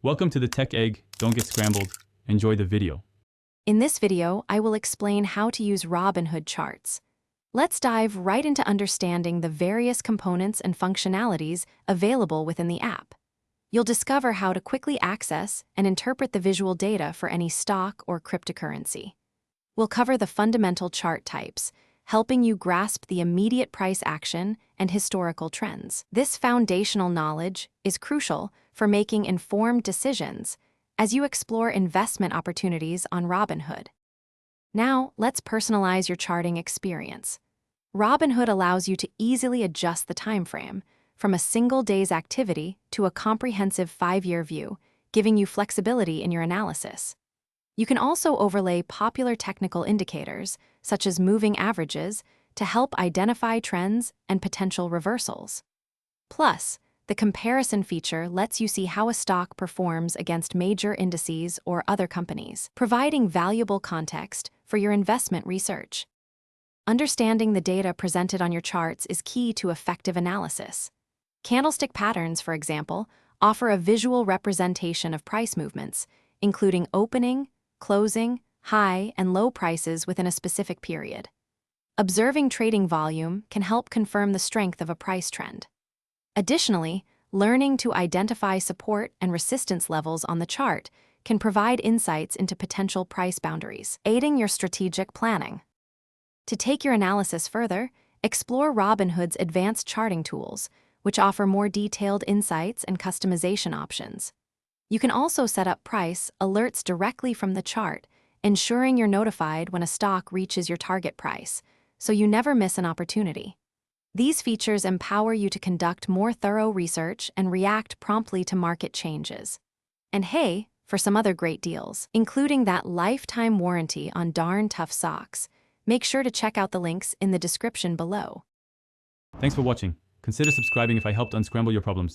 Welcome to the Tech Egg. Don't get scrambled. Enjoy the video. In this video, I will explain how to use Robinhood charts. Let's dive right into understanding the various components and functionalities available within the app. You'll discover how to quickly access and interpret the visual data for any stock or cryptocurrency. We'll cover the fundamental chart types, helping you grasp the immediate price action and historical trends. This foundational knowledge is crucial for making informed decisions as you explore investment opportunities on Robinhood. Now, let's personalize your charting experience. Robinhood allows you to easily adjust the time frame from a single day's activity to a comprehensive 5-year view, giving you flexibility in your analysis. You can also overlay popular technical indicators, such as moving averages, to help identify trends and potential reversals. Plus, the comparison feature lets you see how a stock performs against major indices or other companies, providing valuable context for your investment research. Understanding the data presented on your charts is key to effective analysis. Candlestick patterns, for example, offer a visual representation of price movements, including opening, closing, high, and low prices within a specific period. Observing trading volume can help confirm the strength of a price trend. Additionally, learning to identify support and resistance levels on the chart can provide insights into potential price boundaries, aiding your strategic planning. To take your analysis further, explore Robinhood's advanced charting tools, which offer more detailed insights and customization options. You can also set up price alerts directly from the chart, ensuring you're notified when a stock reaches your target price, so you never miss an opportunity. These features empower you to conduct more thorough research and react promptly to market changes. And hey, for some other great deals, including that lifetime warranty on darn tough socks, make sure to check out the links in the description below. Thanks for watching. Consider subscribing if I helped unscramble your problems.